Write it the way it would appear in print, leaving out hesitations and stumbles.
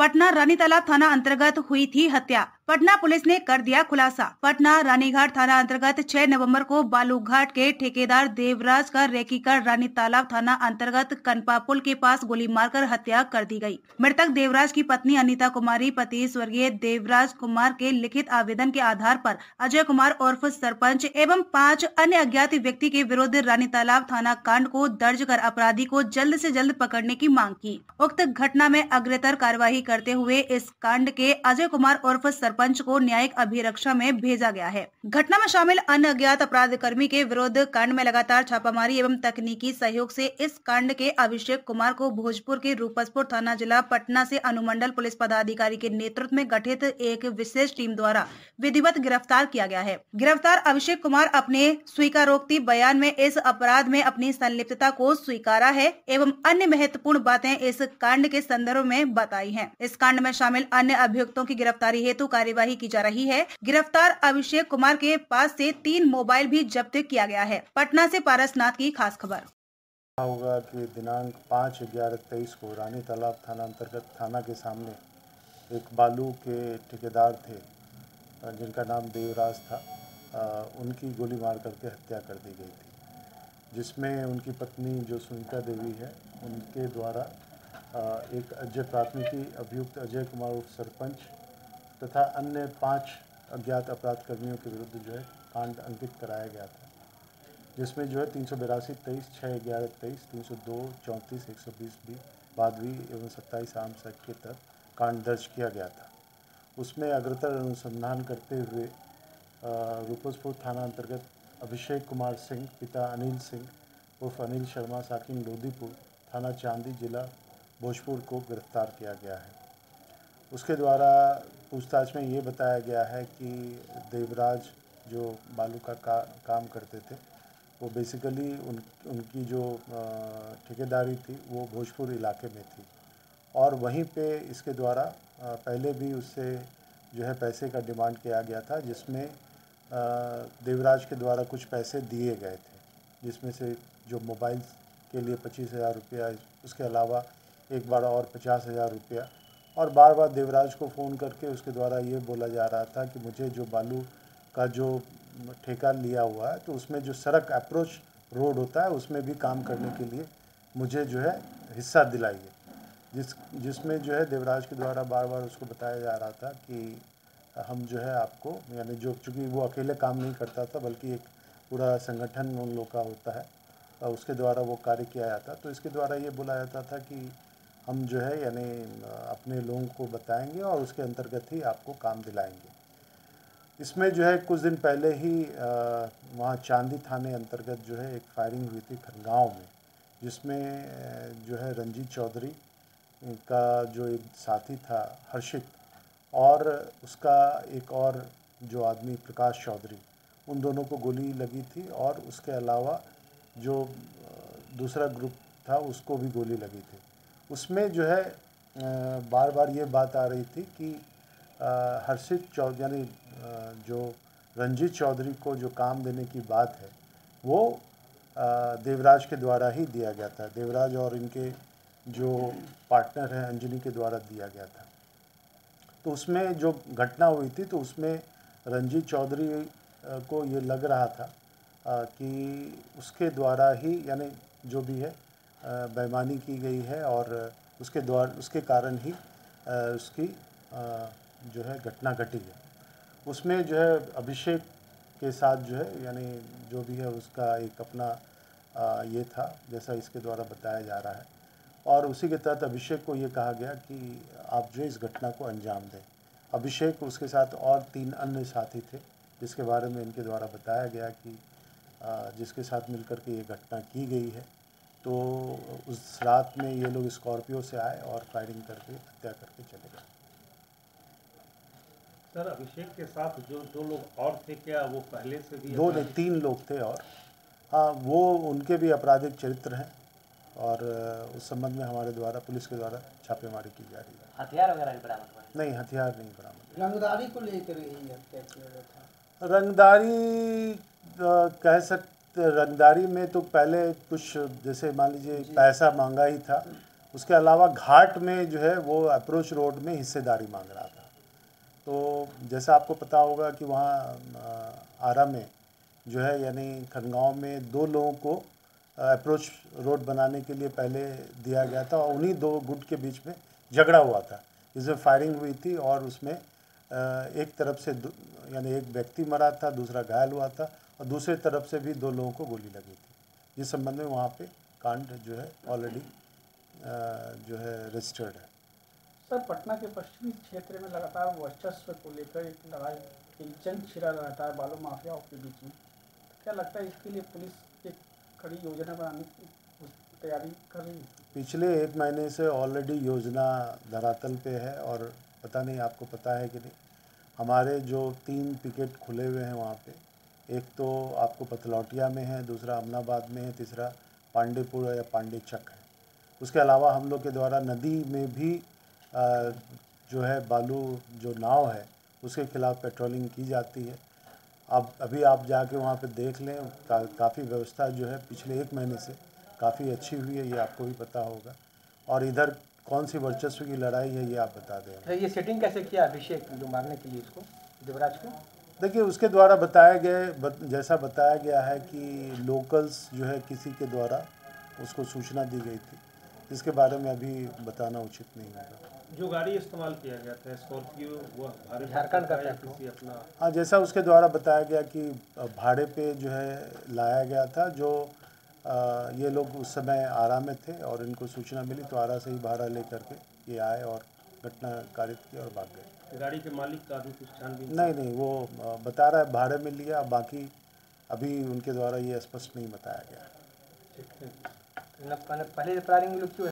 पटना रानी तालाब थाना अंतर्गत हुई थी हत्या। पटना पुलिस ने कर दिया खुलासा। पटना रानीघाट थाना अंतर्गत 6 नवंबर को बालूघाट के ठेकेदार देवराज का रेकीकर रानी तालाब थाना अंतर्गत कनपा पुल के पास गोली मारकर हत्या कर दी गई। मृतक देवराज की पत्नी अनीता कुमारी पति स्वर्गीय देवराज कुमार के लिखित आवेदन के आधार पर अजय कुमार उर्फ सरपंच एवं 5 अन्य अज्ञात व्यक्ति के विरुद्ध रानी तालाब थाना कांड को दर्ज कर अपराधी को जल्द से जल्द पकड़ने की मांग की। उक्त घटना में अग्रतर कार्यवाही करते हुए इस कांड के अजय कुमार उर्फ सरपंच को न्यायिक अभिरक्षा में भेजा गया है। घटना में शामिल अन्य अज्ञात अपराध कर्मी के विरुद्ध कांड में लगातार छापामारी एवं तकनीकी सहयोग से इस कांड के अभिषेक कुमार को भोजपुर के रूपसपुर थाना जिला पटना से अनुमंडल पुलिस पदाधिकारी के नेतृत्व में गठित एक विशेष टीम द्वारा विधिवत गिरफ्तार किया गया है। गिरफ्तार अभिषेक कुमार अपने स्वीकारोक्ति बयान में इस अपराध में अपनी संलिप्तता को स्वीकारा है एवं अन्य महत्वपूर्ण बातें इस कांड के संदर्भ में बताई हैं। इस कांड में शामिल अन्य अभियुक्तों की गिरफ्तारी हेतु कार्यवाही की जा रही है। गिरफ्तार अभिषेक कुमार के पास से 3 मोबाइल भी जब्त किया गया है। पटना से पारसनाथ की खास खबर। होगा कि दिनांक 5/11/23 को रानी तालाब थाना अंतर्गत थाना के सामने एक बालू के ठेकेदार थे जिनका नाम देवराज था, उनकी गोली मार करके हत्या कर दी गई थी, जिसमें उनकी पत्नी जो सुनीता देवी है उनके द्वारा एक प्राथमिकी अभियुक्त अजय कुमार उर्फ सरपंच तथा अन्य 5 अज्ञात अपराध कर्मियों के विरुद्ध जो है कांड अंकित कराया गया था, जिसमें जो है 382 23 6/11/23 302 34 120 भादवी एवं 27 आर्म्स एक्ट के तहत कांड दर्ज किया गया था। उसमें अग्रतर अनुसंधान करते हुए रूपसपुर थाना अंतर्गत अभिषेक कुमार सिंह पिता अनिल सिंह उर्फ अनिल शर्मा साकिन लोदीपुर थाना चांदी जिला भोजपुर को गिरफ्तार किया गया है। उसके द्वारा पूछताछ में ये बताया गया है कि देवराज जो बालू का काम करते थे वो बेसिकली उनकी जो ठेकेदारी थी वो भोजपुर इलाके में थी और वहीं पे इसके द्वारा पहले भी उससे जो है पैसे का डिमांड किया गया था, जिसमें देवराज के द्वारा कुछ पैसे दिए गए थे, जिसमें से जो मोबाइल के लिए 25,000 रुपया, उसके अलावा एक बार और 50,000 रुपया, और बार बार देवराज को फ़ोन करके उसके द्वारा ये बोला जा रहा था कि मुझे जो बालू का जो ठेका लिया हुआ है तो उसमें जो सड़क अप्रोच रोड होता है उसमें भी काम करने के लिए मुझे जो है हिस्सा दिलाइए, जिसमें जो है देवराज के द्वारा बार बार उसको बताया जा रहा था कि हम जो है आपको, यानी जो चूँकि वो अकेले काम नहीं करता था बल्कि एक पूरा संगठन उन लोग का होता है, उसके द्वारा वो कार्य किया जाता, तो इसके द्वारा ये बोला जाता था कि हम जो है यानी अपने लोगों को बताएंगे और उसके अंतर्गत ही आपको काम दिलाएंगे। इसमें जो है कुछ दिन पहले ही वहाँ चांदी थाने अंतर्गत जो है एक फायरिंग हुई थी खनगांव में, जिसमें जो है रंजीत चौधरी का जो एक साथी था हर्षित और उसका एक और जो आदमी प्रकाश चौधरी, उन दोनों को गोली लगी थी और उसके अलावा जो दूसरा ग्रुप था उसको भी गोली लगी थी। उसमें जो है बार बार ये बात आ रही थी कि हर्षित चौधरी यानी जो रंजीत चौधरी को जो काम देने की बात है वो देवराज के द्वारा ही दिया गया था, देवराज और इनके जो पार्टनर हैं अंजनी के द्वारा दिया गया था। तो उसमें जो घटना हुई थी तो उसमें रंजीत चौधरी को ये लग रहा था कि उसके द्वारा ही यानी जो भी है बेईमानी की गई है और उसके कारण ही उसकी जो है घटना घटी है। उसमें जो है अभिषेक के साथ जो है यानी जो भी है उसका एक अपना ये था जैसा इसके द्वारा बताया जा रहा है, और उसी के तहत अभिषेक को ये कहा गया कि आप जो इस घटना को अंजाम दें। अभिषेक उसके साथ और 3 अन्य साथी थे जिसके बारे में इनके द्वारा बताया गया कि जिसके साथ मिलकर के ये घटना की गई है। तो उस रात में ये लोग स्कॉर्पियो से आए और फायरिंग करके हत्या करके चले गए। सर, अभिषेक के साथ जो 2 लोग और थे, क्या वो पहले से भी? 2 नहीं 3 लोग थे और हाँ, वो उनके भी आपराधिक चरित्र हैं और उस संबंध में हमारे द्वारा पुलिस के द्वारा छापेमारी की जा रही है। हथियार वगैरह भी बरामद हुआ? नहीं, हथियार नहीं बरामद। रंगदारी को लेकर यही हत्या किया गया था? रंगदारी कह सकते, रंगदारी में तो पहले कुछ जैसे मान लीजिए पैसा मांगा ही था उसके अलावा घाट में जो है वो अप्रोच रोड में हिस्सेदारी मांग रहा था। तो जैसा आपको पता होगा कि वहाँ आरा में जो है यानी खनगांव में 2 लोगों को अप्रोच रोड बनाने के लिए पहले दिया गया था और उन्हीं 2 गुट के बीच में झगड़ा हुआ था, जिसमें फायरिंग हुई थी और उसमें एक तरफ से यानी एक व्यक्ति मरा था, दूसरा घायल हुआ था और दूसरी तरफ से भी 2 लोगों को गोली लगी थी। इस संबंध में वहाँ पे कांड जो है ऑलरेडी जो है रजिस्टर्ड है। सर, पटना के पश्चिमी क्षेत्र में लगातार वर्चस्व को लेकर एक लड़ाई, एक जंग छिड़ा रहता है बालू माफियाओं के बीच में। तो क्या लगता है इसके लिए पुलिस एक कड़ी योजना बनाने की तैयारी कर रही है? पिछले 1 महीने से ऑलरेडी योजना धरातल पे है और पता नहीं आपको पता है कि नहीं, हमारे जो 3 पिकेट खुले हुए हैं वहाँ पे, एक तो आपको पथलौटिया में है, दूसरा अमनाबाद में है, तीसरा पांडेपुर या पांडेचक है। उसके अलावा हम लोग के द्वारा नदी में भी जो है बालू जो नाव है उसके खिलाफ पेट्रोलिंग की जाती है। अब अभी आप जाके वहाँ पे देख लें, काफ़ी व्यवस्था जो है पिछले 1 महीने से काफ़ी अच्छी हुई है, ये आपको भी पता होगा। और इधर कौन सी वर्चस्व की लड़ाई है ये आप बता दें। तो ये सेटिंग कैसे किया अभिषेक जो मारने के लिए इसको, देवराज को? देखिए, उसके द्वारा जैसा बताया गया है कि लोकल्स जो है किसी के द्वारा उसको सूचना दी गई थी। इसके बारे में अभी बताना उचित नहीं होगा। जो गाड़ी इस्तेमाल किया गया था स्कॉर्पियो, वो भाड़े झारखंड का था किसी अपना? हाँ, जैसा उसके द्वारा बताया गया कि भाड़े पे जो है लाया गया था। जो ये लोग उस समय आरा में थे और इनको सूचना मिली तो आरा से ही भाड़ा लेकर के ये आए और घटना कारित की और भाग गए। गाड़ी के मालिक का अभी कुछ छानबीन? नहीं, वो बता रहा है भाड़े में लिया, बाकी अभी उनके द्वारा ये स्पष्ट नहीं बताया गया। पहले फायरिंग क्यों